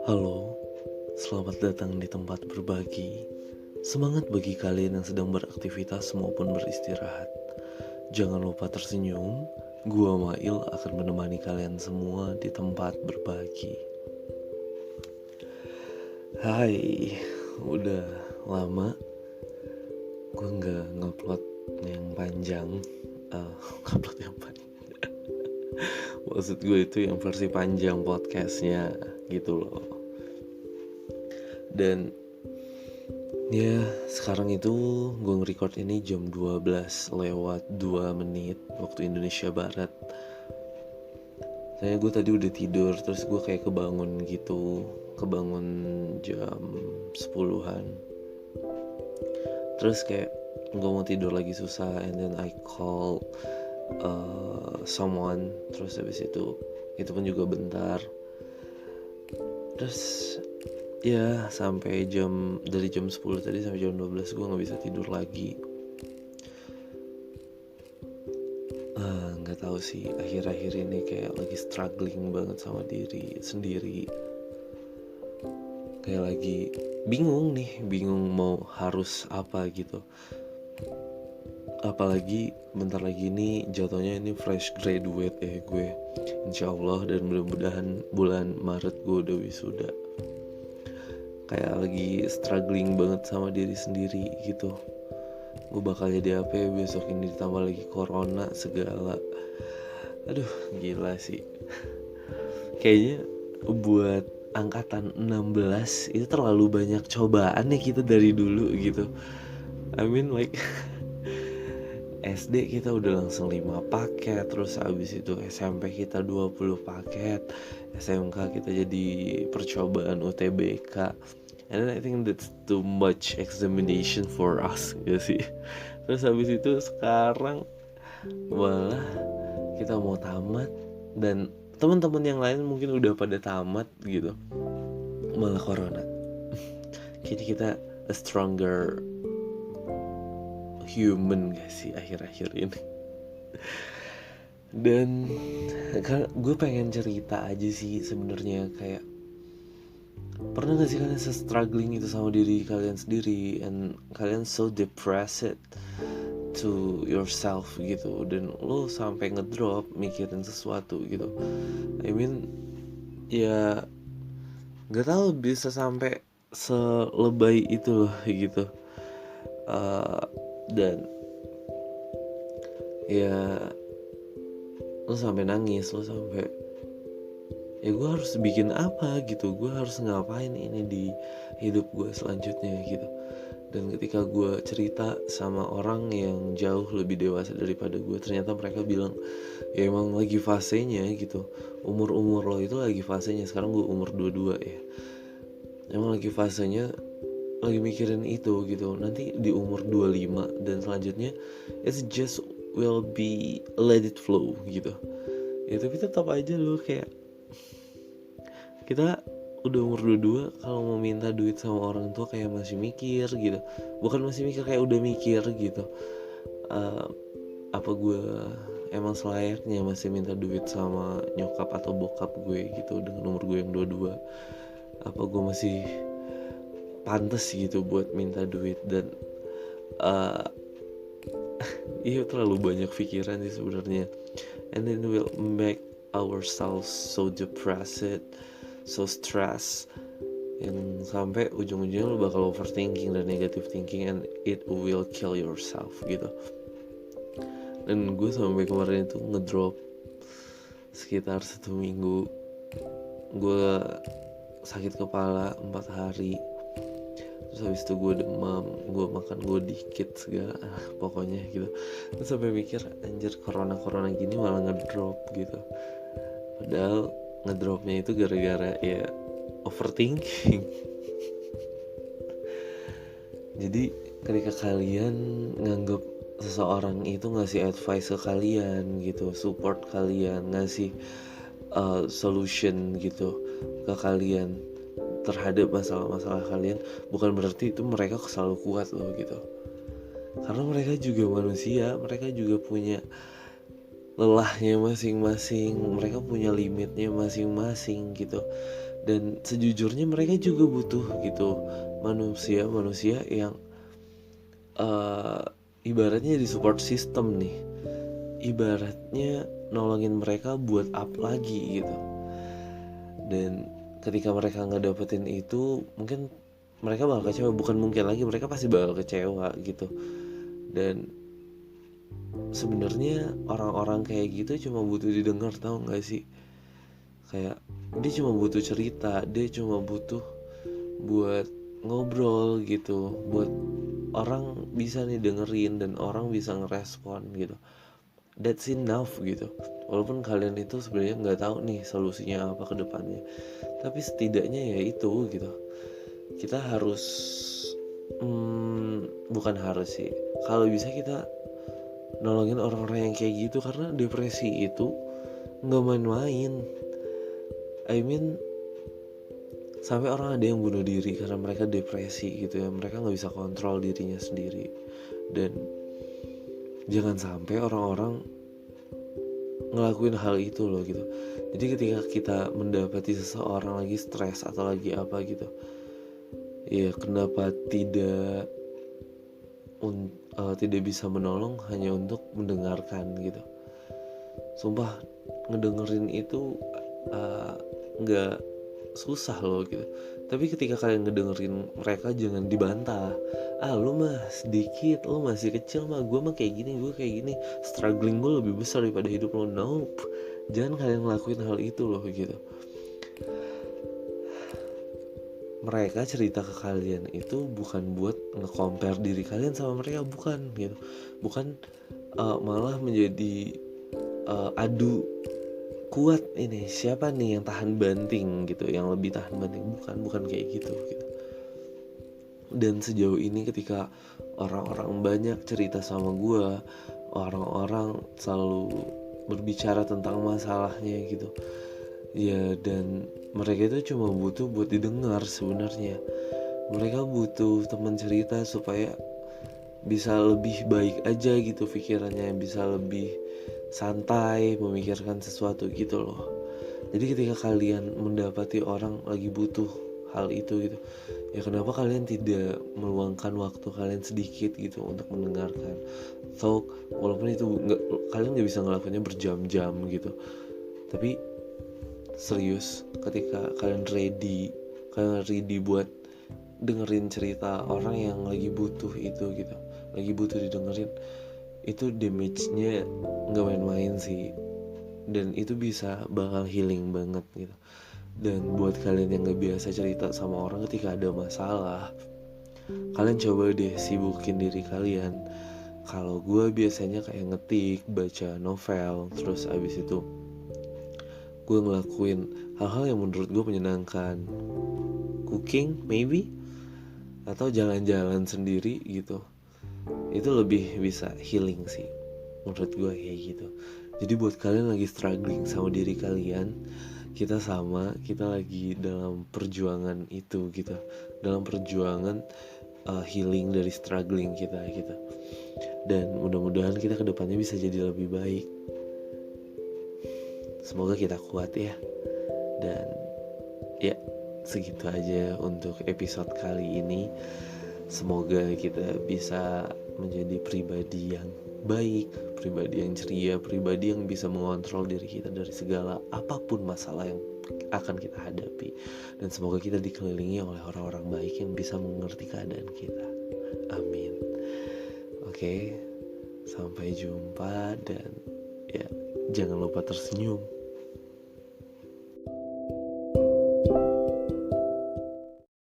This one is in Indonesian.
Halo, selamat datang di tempat berbagi. Semangat bagi kalian yang sedang beraktivitas maupun beristirahat. Jangan lupa tersenyum. Gua Mail akan menemani kalian semua di tempat berbagi. Hai, udah lama gue nggak ngupload yang panjang. Ngupload yang panjang. Maksud gue itu yang versi panjang podcastnya gitu loh. Dan ya, sekarang itu gue nge-record ini jam 12 lewat 2 menit waktu Indonesia Barat. Saya gue tadi udah tidur, terus gue kayak kebangun gitu. Kebangun jam 10-an. Terus kayak gue mau tidur lagi susah. And then I call someone. Terus habis itu pun juga bentar. Terus ya dari jam 10 tadi sampai jam 12 gue gak bisa tidur lagi. Gak tahu sih, akhir-akhir ini kayak lagi struggling banget sama diri sendiri. Kayak lagi bingung mau harus apa gitu. Apalagi bentar lagi ini jatuhnya ini fresh graduate ya gue, insyaallah, dan mudah-mudahan bulan Maret gue udah wisuda. Kayak lagi struggling banget sama diri sendiri gitu. Gue bakal jadi apa ya besok ini, ditambah lagi corona segala. Aduh, gila sih. Kayaknya buat angkatan 16 itu terlalu banyak cobaan ya kita dari dulu gitu. I mean like SD kita udah langsung 5 paket, terus abis itu SMP kita 20 paket, SMK kita jadi percobaan UTBK. And I think that's too much examination for us gitu sih. Terus habis itu sekarang malah kita mau tamat, dan teman-teman yang lain mungkin udah pada tamat gitu, malah corona. Kayaknya kita a stronger human gak sih akhir-akhir ini. Dan gue pengen cerita aja sih sebenarnya, kayak pernah gak sih kalian struggling itu sama diri kalian sendiri, and kalian so depressed to yourself gitu, dan lo sampai ngedrop mikirin sesuatu gitu. I mean ya gak tahu bisa sampai selebay itu loh gitu. Dan ya lo sampai nangis, lo sampai ya gue harus bikin apa gitu, gue harus ngapain ini di hidup gue selanjutnya gitu. Dan ketika gue cerita sama orang yang jauh lebih dewasa daripada gue, ternyata mereka bilang ya emang lagi fasenya gitu. Umur lo itu lagi fasenya. Sekarang gue umur 22 ya, emang lagi fasenya, lagi mikirin itu gitu. Nanti di umur 25 dan selanjutnya it's just will be let it flow gitu ya. Tapi tetap aja lo kayak kita udah umur 22, kalau mau minta duit sama orang tua kayak masih mikir gitu. Bukan masih mikir, kayak udah mikir gitu. Apa gue emang selayaknya masih minta duit sama nyokap atau bokap gue gitu dengan umur gue yang 22? Apa gue masih pantas gitu buat minta duit? Dan iya, terlalu banyak pikiran sih sebenarnya. And then we'll make ourselves so depressed, so stressed, yang sampai ujung-ujungnya lo bakal overthinking dan negative thinking, and it will kill yourself gitu. Dan gue sampai kemarin itu ngedrop sekitar 1 minggu. Gue sakit kepala 4 hari. Terus habis itu gue demam, gue makan gue dikit segala, pokoknya gitu. Terus sampai mikir, anjir, corona gini malah ngedrop gitu. Padahal ngedropnya itu gara-gara ya overthinking. Jadi ketika kalian nganggap seseorang itu ngasih advice ke kalian gitu, support kalian, ngasih solution gitu ke kalian terhadap masalah-masalah kalian, bukan berarti itu mereka selalu kuat loh gitu. Karena mereka juga manusia, mereka juga punya lelahnya masing-masing, mereka punya limitnya masing-masing gitu. Dan sejujurnya mereka juga butuh gitu manusia yang ibaratnya di support system nih, ibaratnya nolongin mereka buat up lagi gitu. Dan ketika mereka nggak dapetin itu, mungkin mereka bakal kecewa, bukan mungkin lagi, mereka pasti bakal kecewa gitu. Dan sebenarnya orang-orang kayak gitu cuma butuh didengar, tau nggak sih? Kayak dia cuma butuh cerita, dia cuma butuh buat ngobrol gitu, buat orang bisa nih dengerin dan orang bisa ngerespon gitu. That's enough gitu. Walaupun kalian itu sebenarnya nggak tahu nih solusinya apa ke depannya, tapi setidaknya ya itu gitu. Kita harus bukan harus sih, kalau bisa kita nolongin orang-orang yang kayak gitu, karena depresi itu nggak main-main. I mean, sampai orang ada yang bunuh diri karena mereka depresi gitu ya, mereka nggak bisa kontrol dirinya sendiri. Dan jangan sampai orang-orang ngelakuin hal itu loh gitu. Jadi ketika kita mendapati seseorang lagi stres atau lagi apa gitu, ya kenapa tidak bisa menolong hanya untuk mendengarkan gitu. Sumpah, ngedengerin itu nggak susah loh gitu. Tapi ketika kalian ngedengerin mereka, jangan dibantah. Lu mah sedikit, lu masih kecil mah, gue mah kayak gini, struggling gue lebih besar daripada hidup lo. Nope, jangan kalian ngelakuin hal itu loh gitu. Mereka cerita ke kalian itu bukan buat nge-compare diri kalian sama mereka, bukan gitu. Bukan malah menjadi adu kuat, ini siapa nih yang tahan banting gitu, yang lebih tahan banting. Bukan kayak gitu. Dan sejauh ini ketika orang-orang banyak cerita sama gue, orang-orang selalu berbicara tentang masalahnya gitu ya, dan mereka itu cuma butuh buat didengar sebenarnya. Mereka butuh teman cerita supaya bisa lebih baik aja gitu pikirannya, bisa lebih santai memikirkan sesuatu gitu loh. Jadi ketika kalian mendapati orang lagi butuh hal itu gitu, ya kenapa kalian tidak meluangkan waktu kalian sedikit gitu untuk mendengarkan. So walaupun itu kalian gak bisa ngelakuinnya berjam-jam gitu, tapi serius, ketika kalian ready buat dengerin cerita orang yang lagi butuh itu gitu, lagi butuh didengerin, itu damage-nya gak main-main sih. Dan itu bisa bakal healing banget gitu. Dan buat kalian yang gak biasa cerita sama orang ketika ada masalah, kalian coba deh sibukin diri kalian. Kalau gue biasanya kayak ngetik, baca novel, terus abis itu gue ngelakuin hal-hal yang menurut gue menyenangkan, cooking maybe, atau jalan-jalan sendiri gitu. Itu lebih bisa healing sih menurut gue kayak gitu. Jadi buat kalian lagi struggling sama diri kalian, kita lagi dalam perjuangan itu gitu, dalam perjuangan healing dari struggling kita gitu. Dan mudah-mudahan kita kedepannya bisa jadi lebih baik. Semoga kita kuat ya. Dan ya segitu aja untuk episode kali ini. Semoga kita bisa menjadi pribadi yang baik, pribadi yang ceria, pribadi yang bisa mengontrol diri kita dari segala apapun masalah yang akan kita hadapi. Dan semoga kita dikelilingi oleh orang-orang baik yang bisa mengerti keadaan kita. Amin. Oke, sampai jumpa dan ya jangan lupa tersenyum.